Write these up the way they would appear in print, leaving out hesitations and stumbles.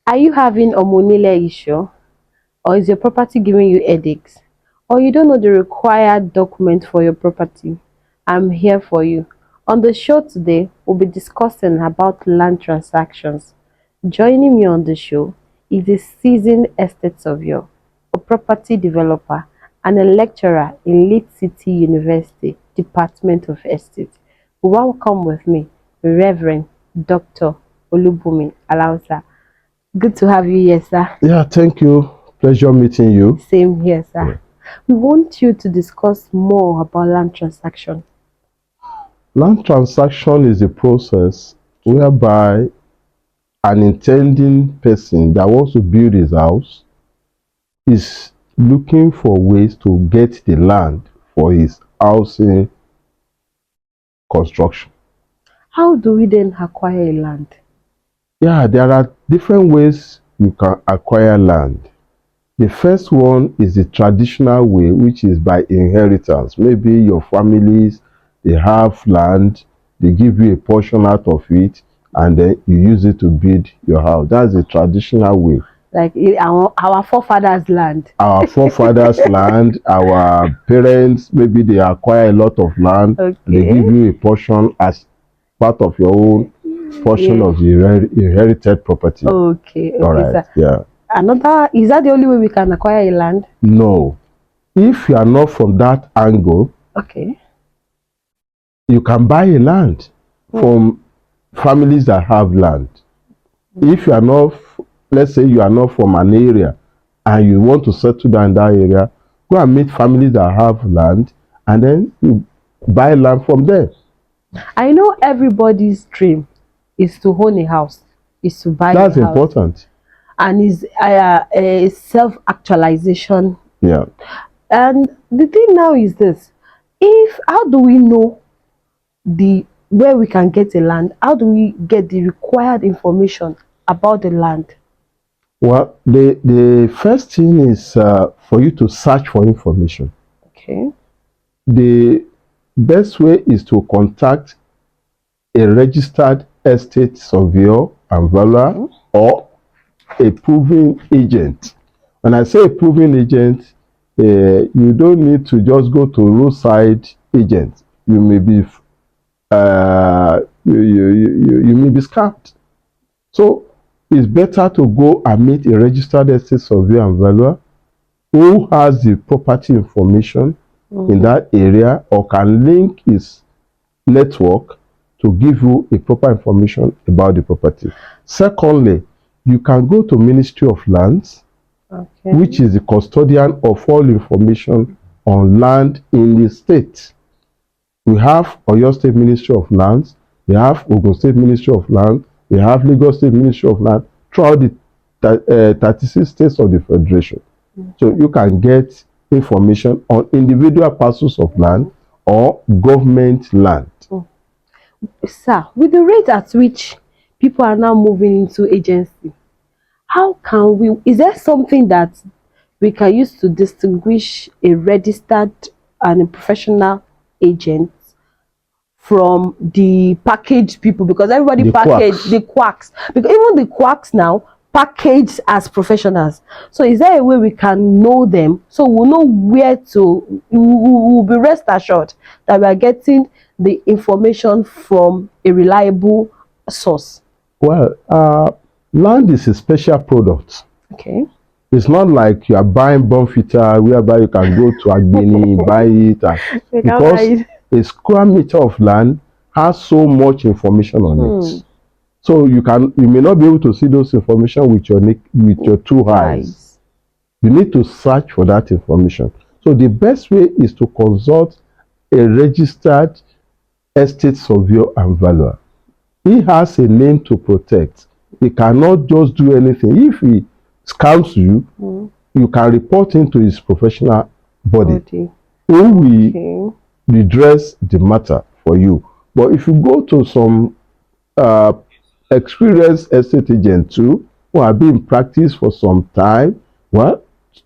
Are you having a Onile issue? Or is your property giving you headaches? Or you don't know the required document for your property? I'm here for you. On the show today, we'll be discussing about land transactions. Joining me on the show is a seasoned estate surveyor, a property developer, and a lecturer in Leeds City University, Department of Estate. Welcome with me, Reverend Dr. Olubumi Alausa. Good to have you here, sir. Yeah, thank you. Pleasure meeting you. Same here, sir. Yeah. We want you to discuss more about land transaction. Land transaction is a process whereby an intending person that wants to build his house is looking for ways to get the land for his housing construction. How do we then acquire a land? Yeah, there are different ways you can acquire land. The first one is the traditional way, which is by inheritance. Maybe your families, they have land, they give you a portion out of it, and then you use it to build your house. That's the traditional way. Like our forefathers' land. Our forefathers' land, our parents, maybe they acquire a lot of land, Okay. they give you a portion as part of your own portion of the inherited property. Okay, All right, sir. yeah. Another, is that the only way we can acquire a land? No. If you are not from that angle, Okay. you can buy a land from families that have land. If you are not, let's say you are not from an area and you want to settle down in that area, go and meet families that have land and then you buy land from them. I know everybody's dream is to own a house, is to buy That's a house. important. And is a self-actualization. Yeah. And the thing now is this: how do we know where we can get a land? How do we get the required information about the land? Well, the first thing is for you to search for information. Okay. The best way is to contact a registered estate surveyor and valuer or a proving agent. When I say a proving agent, you don't need to just go to roadside agent. You may be you may be scammed. So it's better to go and meet a registered estate surveyor and valuer who has the property information in that area or can link his network to give you a proper information about the property. Secondly, you can go to Ministry of Lands, which is the custodian of all information on land in the state. We have Oyo State Ministry of Lands, we have Ogun State Ministry of Land, we have Lagos State Ministry of Land, throughout the 36 states of the Federation. So you can get information on individual parcels of land or government land. Sir, with the rate at which people are now moving into agency, how can we, is there something that we can use to distinguish a registered and a professional agent from the packaged people? Because everybody package the quacks. Because even the quacks now packaged as professionals. So is there a way we can know them so we'll know where to, we'll be rest assured that we are getting the information from a reliable source? Well, land is a special product. Okay. It's not like you are buying Bonfita whereby you can go to Agbeni, buy it. Because a square meter of land has so much information on it. So you may not be able to see those information with your two eyes. You need to search for that information. So the best way is to consult a registered estate surveyor and valuer. He has a name to protect. He cannot just do anything. If he scams you, you can report him to his professional body who will redress the matter for you. But if you go to some experienced estate agents too, who have been in practice for some time, well,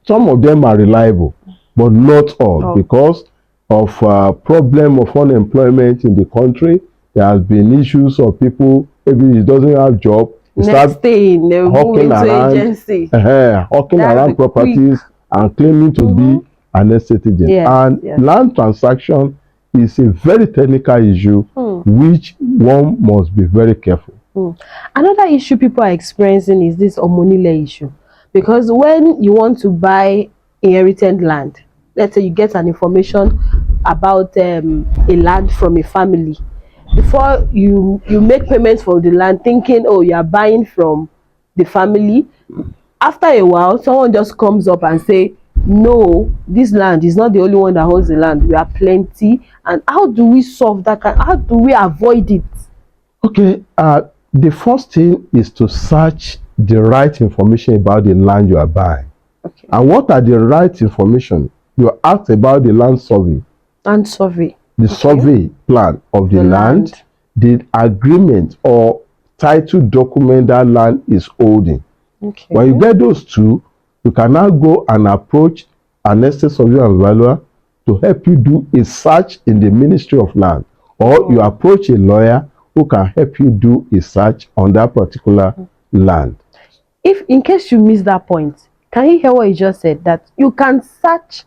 some of them are reliable, but not all, because of problem of unemployment in the country. There has been issues of people, maybe he doesn't have job, You Next start thing, they move hawking into around, agency. hawking That's around the quick. properties and claiming to be an estate agent. Yes, And yes. land transaction is a very technical issue which one must be very careful. Another issue people are experiencing is this Omo Onile issue. Because when you want to buy inherited land, let's say you get an information about a land from a family, before you make payments for the land thinking, oh, you are buying from the family, after a while someone just comes up and say, no, this land is not the only one that owns the land, we are plenty. And how do we solve that? How do we avoid it? Okay, the first thing is to search the right information about the land you are buying. Okay. And what are the right information? You ask about the land survey. And survey. The survey plan of the land, the agreement or title document that land is holding. Okay. When you get those two, you can now go and approach an estate surveyor and valuer to help you do a search in the Ministry of Land, or you approach a lawyer who can help you do a search on that particular land. If in case you miss that point, can you hear what you just said? That you can search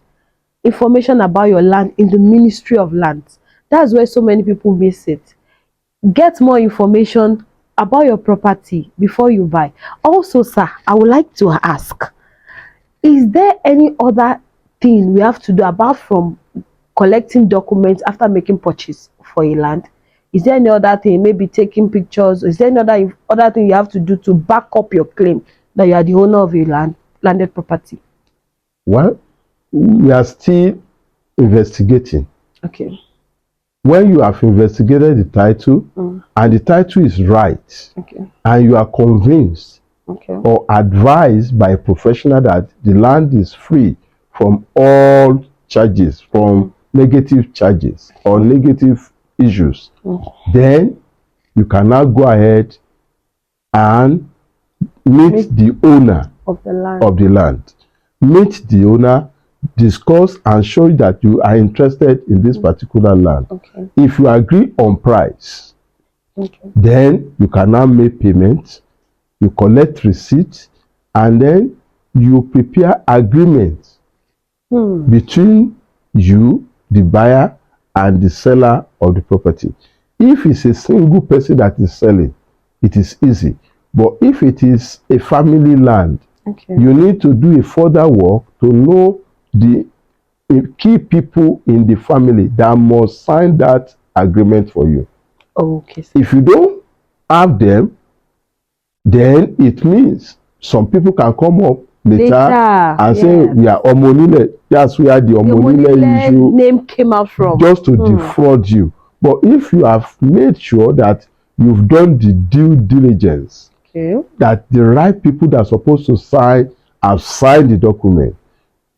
information about your land in the Ministry of Lands. That's where so many people miss it. Get more information about your property before you buy. Also, sir, I would like to ask, is there any other thing we have to do apart from collecting documents after making purchase for a land? Is there any other thing, maybe taking pictures? Is there any other thing you have to do to back up your claim that you are the owner of a landed property? Well, we are still investigating. Okay. When you have investigated the title and the title is right, Okay. and you are convinced or advised by a professional that the land is free from all charges, from negative charges or negative issues, then you can now go ahead and meet the owner of the land. Meet the owner, discuss and show that you are interested in this particular land. Okay. If you agree on price, then you can now make payments, you collect receipts, and then you prepare agreements between you, the buyer, and the seller of the property. If it's a single person that is selling, it is easy. But if it is a family land, you need to do a further work to know the key people in the family that must sign that agreement for you. Okay. If you don't have them, then it means some people can come up later and say we are Omo Onile. That's where the Omo Onile issue name came out from. Just to defraud you. But if you have made sure that you've done the due diligence, that the right people that are supposed to sign have signed the document,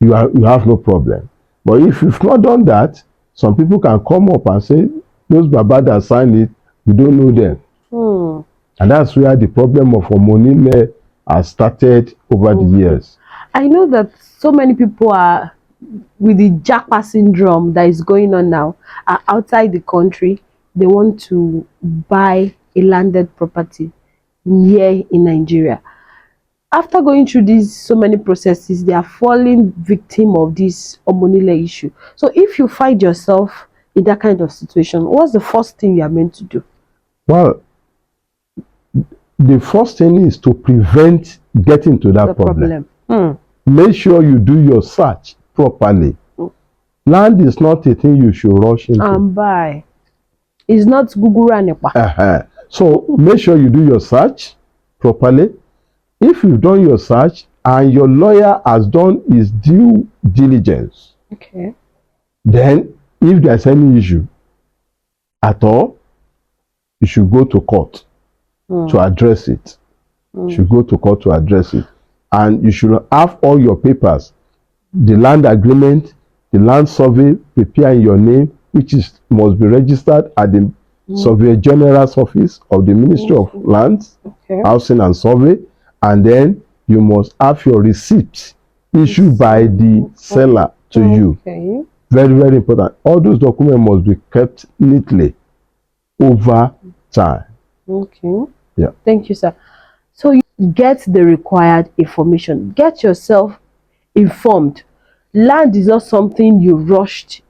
you have no problem. But if you've not done that, some people can come up and say, those Baba that signed it, we don't know them. And that's where the problem of Omo Onile has started over the years. I know that so many people are with the Japa syndrome that is going on now, are outside the country. They want to buy a landed property here in Nigeria. After going through these so many processes, they are falling victim of this Omo Onile issue. So if you find yourself in that kind of situation, what's the first thing you are meant to do? Well, the first thing is to prevent getting to that problem. Make sure you do your search properly. Land is not a thing you should rush into. And buy. It's not Gugura. So make sure you do your search properly. If you've done your search and your lawyer has done his due diligence, then if there's any issue at all, you should go to court to address it. You should go to court to address it. And you should have all your papers, the land agreement, the land survey, prepare in your name, which must be registered at the Surveyor General's office of the Ministry of Lands, Housing and Survey. And then you must have your receipt issued by the seller to you. Very, very important. All those documents must be kept neatly over time. Yeah. Thank you, sir. get the required information. Get yourself informed. Land is not something you rush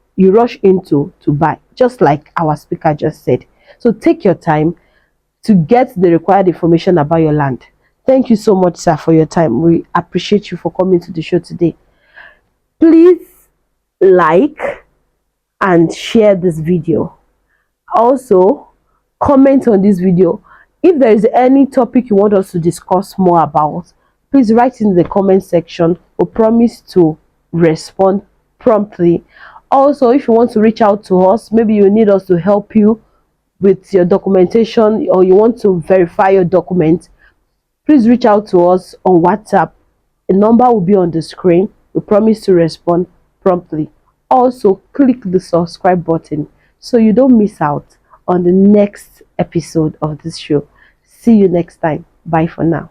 into to buy, just like our speaker just said. So take your time to get the required information about your land. Thank you so much, sir, for your time. We appreciate you for coming to the show today. Please like and share this video. Also, comment on this video. If there is any topic you want us to discuss more about, please write in the comment section. We promise to respond promptly. Also, if you want to reach out to us, maybe you need us to help you with your documentation, or you want to verify your documents, please reach out to us on WhatsApp. A number will be on the screen. We promise to respond promptly. Also, click the subscribe button so you don't miss out on the next episode of this show. See you next time. Bye for now.